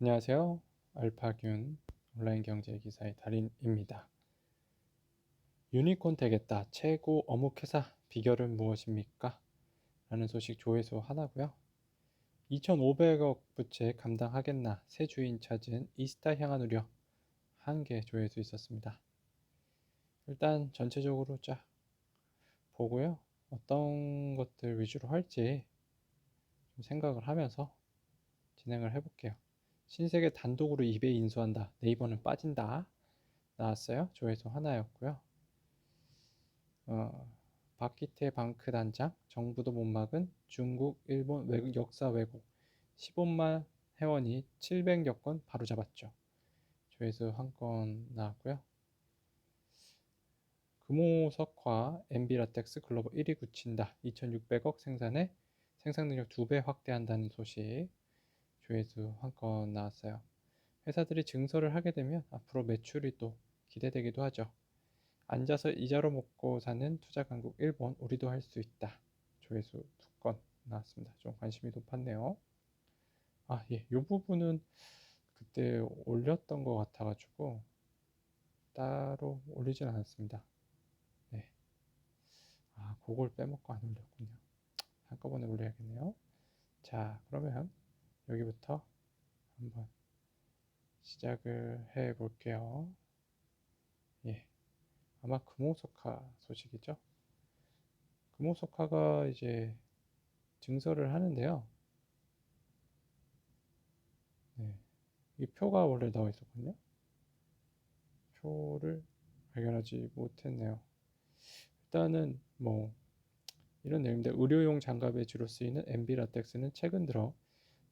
안녕하세요. 알파균 온라인 경제 기사의 달인입니다. 유니콘 되겠다. 최고 어묵 회사 비결은 무엇입니까? 라는 소식 조회수 하나고요. 2,500억 부채 감당하겠나? 새 주인 찾은 이스타 향한 우려 1개 조회수 있었습니다. 일단 전체적으로 쫙 보고요. 어떤 것들 위주로 할지 좀 생각을 하면서 진행을 해볼게요. 신세계 단독으로 이베이 인수한다. 네이버는 빠진다. 나왔어요. 조회수 하나였고요. 박기태 방크 단장, 정부도 못 막은 중국, 일본 역사 왜곡, 15만 회원이 700여 건 바로잡았죠. 조회수 한 건 나왔고요. 금호석화, MB라텍스 글로벌 1위 굳힌다. 2,600억 생산에 생산 능력 2배 확대한다는 소식. 조회수 한 건 나왔어요. 회사들이 증설을 하게 되면 앞으로 매출이 또 기대되기도 하죠. 앉아서 이자로 먹고 사는 투자 강국 일본, 우리도 할 수 있다. 조회수 2건 나왔습니다. 좀 관심이 높았네요. 예, 이 부분은 그때 올렸던 것 같아가지고 따로 올리진 않았습니다. 네. 그걸 빼먹고 안 올렸군요. 한꺼번에 올려야겠네요. 자, 그러면 여기부터 한번 시작을 해 볼게요. 예, 아마 금호석화 소식이죠. 금호석화가 이제 증설을 하는데요. 네, 이 표가 원래 나와 있었거든요. 표를 발견하지 못했네요. 일단은 뭐 이런 내용인데, 의료용 장갑에 주로 쓰이는 MB 라텍스는 최근 들어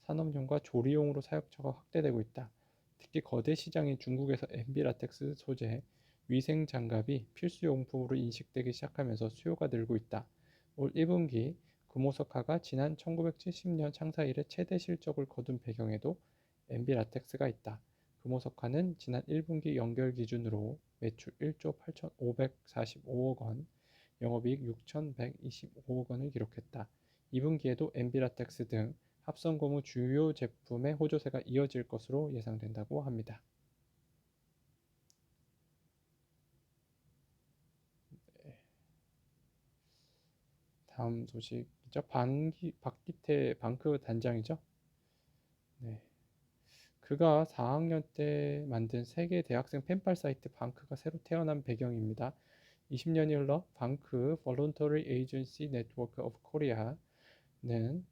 산업용과 조리용으로 사용처가 확대되고 있다. 특히 거대 시장인 중국에서 MB 라텍스 소재 위생 장갑이 필수 용품으로 인식되기 시작하면서 수요가 늘고 있다. 올 1분기 금호석화가 지난 1970년 창사 이래 최대 실적을 거둔 배경에도 MB 라텍스가 있다. 금호석화는 지난 1분기 연결 기준으로 매출 1조 8,545억 원, 영업이익 6,125억 원을 기록했다. 2분기에도 엔비라텍스 등 합성 고무 주요 제품의 호조세가 이어질 것으로 예상된다고 합니다. 다음 소식이죠. 박기태 방크 단장이죠. 네. 그가 4학년 때 만든 세계 대학생 펜팔 사이트 방크가 새로 태어난 배경입니다. 20년이 흘러 방크 Voluntary Agency Network of Korea는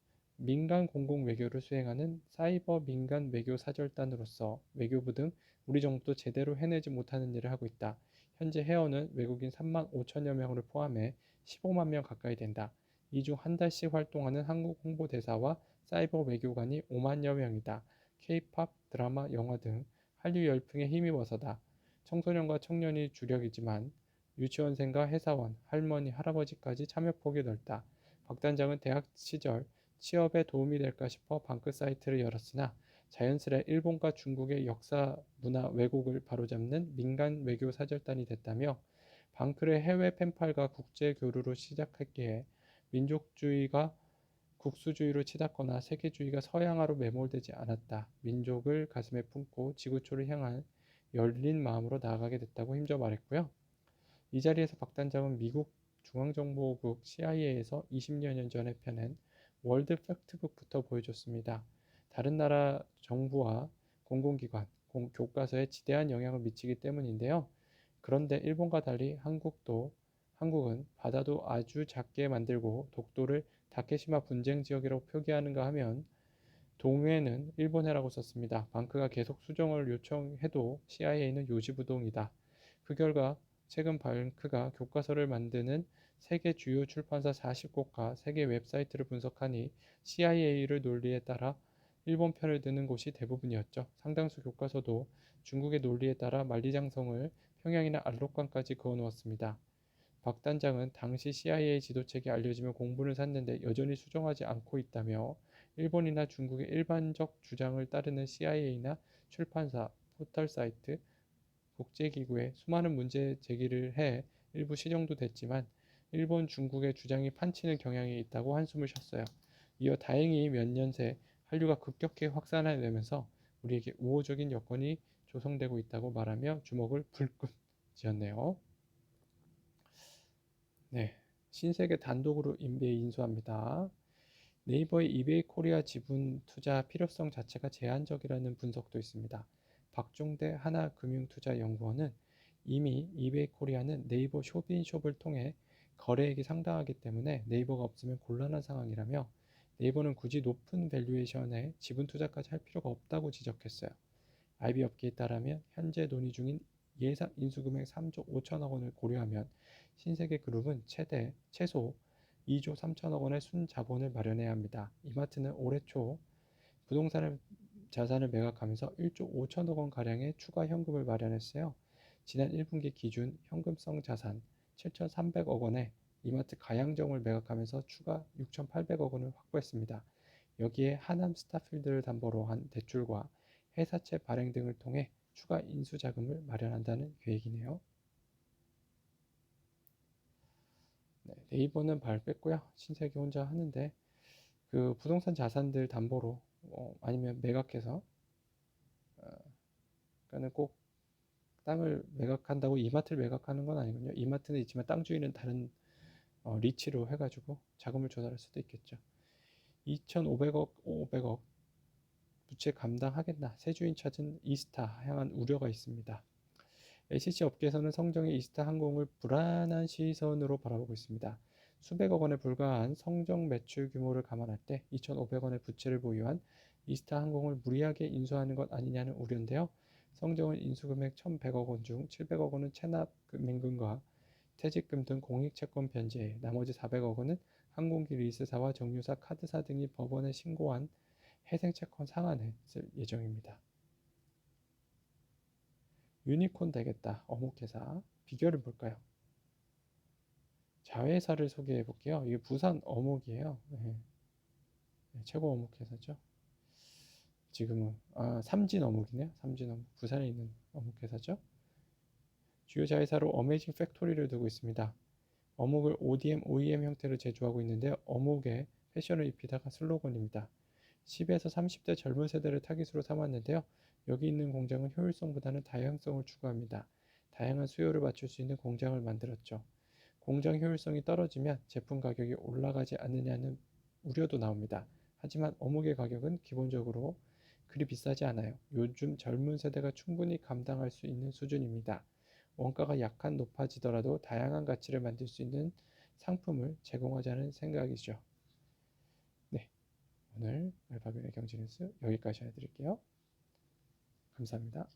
민간 공공 외교를 수행하는 사이버 민간 외교 사절단으로서 외교부 등 우리 정부도 제대로 해내지 못하는 일을 하고 있다. 현재 회원은 외국인 3만 5천여 명을 포함해 15만 명 가까이 된다. 이 중 한 달씩 활동하는 한국 홍보대사와 사이버 외교관이 5만여 명이다. K-팝, 드라마, 영화 등 한류 열풍에 힘입어서다. 청소년과 청년이 주력이지만 유치원생과 회사원, 할머니, 할아버지까지 참여 폭이 넓다. 박 단장은 대학 시절 취업에 도움이 될까 싶어 방크 사이트를 열었으나 자연스레 일본과 중국의 역사, 문화 왜곡을 바로잡는 민간 외교 사절단이 됐다며, 방크를 해외 펜팔과 국제 교류로 시작했기에 민족주의가 국수주의로 치닫거나 세계주의가 서양화로 매몰되지 않았다. 민족을 가슴에 품고 지구촌을 향한 열린 마음으로 나아가게 됐다고 힘줘 말했고요. 이 자리에서 박 단장은 미국 중앙정보국 CIA에서 20여 년 전에 펴낸 월드 팩트북부터 보여줬습니다. 다른 나라 정부와 공공기관, 교과서에 지대한 영향을 미치기 때문인데요. 그런데 일본과 달리 한국은 바다도 아주 작게 만들고 독도를 다케시마 분쟁 지역이라고 표기하는가 하면 동해는 일본해라고 썼습니다. 방크가 계속 수정을 요청해도 CIA는 요지부동이다. 그 결과 최근 방크가 교과서를 만드는 세계 주요 출판사 40곳과 세계 웹사이트를 분석하니 CIA의 논리에 따라 일본 편을 드는 곳이 대부분이었죠. 상당수 교과서도 중국의 논리에 따라 만리장성을 평양이나 압록강까지 그어놓았습니다. 박 단장은 당시 CIA 지도책이 알려지며 공분을 샀는데 여전히 수정하지 않고 있다며, 일본이나 중국의 일반적 주장을 따르는 CIA나 출판사, 포털 사이트, 국제기구에 수많은 문제 제기를 해 일부 시정도 됐지만 일본, 중국의 주장이 판치는 경향이 있다고 한숨을 쉬었어요. 이어 다행히 몇 년 새 한류가 급격히 확산되면서 우리에게 우호적인 여건이 조성되고 있다고 말하며 주먹을 불끈 쥐었네요. 네, 신세계 단독으로 인베이 인수합니다. 네이버의 이베이 코리아 지분 투자 필요성 자체가 제한적이라는 분석도 있습니다. 박종대 하나금융투자연구원은 이미 이베이 코리아는 네이버 쇼핑숍을 통해 거래액이 상당하기 때문에 네이버가 없으면 곤란한 상황이라며 네이버는 굳이 높은 밸류에이션에 지분 투자까지 할 필요가 없다고 지적했어요. IB 업계에 따르면 현재 논의 중인 예상 인수금액 3조 5천억 원을 고려하면 신세계그룹은 최소 2조 3천억 원의 순자본을 마련해야 합니다. 이마트는 올해 초 부동산 자산을 매각하면서 1조 5천억 원 가량의 추가 현금을 마련했어요. 지난 1분기 기준 현금성 자산 7,300억 원에 이마트 가양점을 매각하면서 추가 6,800억 원을 확보했습니다. 여기에 하남 스타필드를 담보로 한 대출과 회사채 발행 등을 통해 추가 인수 자금을 마련한다는 계획이네요. 네, 네이버는 발 뺐고요. 신세계 혼자 하는데 그 부동산 자산들 담보로 아니면 매각해서 그러니까는 꼭 땅을 매각한다고 이마트를 매각하는 건 아니군요. 이마트는 있지만 땅 주인은 다른 리치로 해가지고 자금을 조달할 수도 있겠죠. 2,500억, 500억 부채 감당하겠나? 새 주인 찾은 이스타 향한 우려가 있습니다. LCC 업계에서는 성정의 이스타 항공을 불안한 시선으로 바라보고 있습니다. 수백억 원에 불과한 성정 매출 규모를 감안할 때 2,500원의 부채를 보유한 이스타 항공을 무리하게 인수하는 것 아니냐는 우려인데요. 성정은 인수금액 1,100억 원 중 700억 원은 체납민금과 퇴직금 등 공익채권 변제에 나머지 400억 원은 항공기 리스사와 정유사, 카드사 등이 법원에 신고한 회생채권 상환에 쓸 예정입니다. 유니콘 되겠다. 어묵회사. 비결은 뭘까요? 자회사를 소개해 볼게요. 이게 부산 어묵이에요. 네. 네, 최고 어묵회사죠. 지금은 삼진 어묵이네요. 삼진 어묵. 부산에 있는 어묵회사죠. 주요 자회사로 어메이징 팩토리를 두고 있습니다. 어묵을 ODM, OEM 형태로 제조하고 있는데 어묵에 패션을 입히다가 슬로건입니다. 10에서 30대 젊은 세대를 타깃으로 삼았는데요. 여기 있는 공장은 효율성보다는 다양성을 추구합니다. 다양한 수요를 맞출 수 있는 공장을 만들었죠. 공장 효율성이 떨어지면 제품 가격이 올라가지 않느냐는 우려도 나옵니다. 하지만 어묵의 가격은 기본적으로 그리 비싸지 않아요. 요즘 젊은 세대가 충분히 감당할 수 있는 수준입니다. 원가가 약간 높아지더라도 다양한 가치를 만들 수 있는 상품을 제공하자는 생각이죠. 네, 오늘 알파벳의 경제 뉴스 여기까지 해드릴게요. 감사합니다.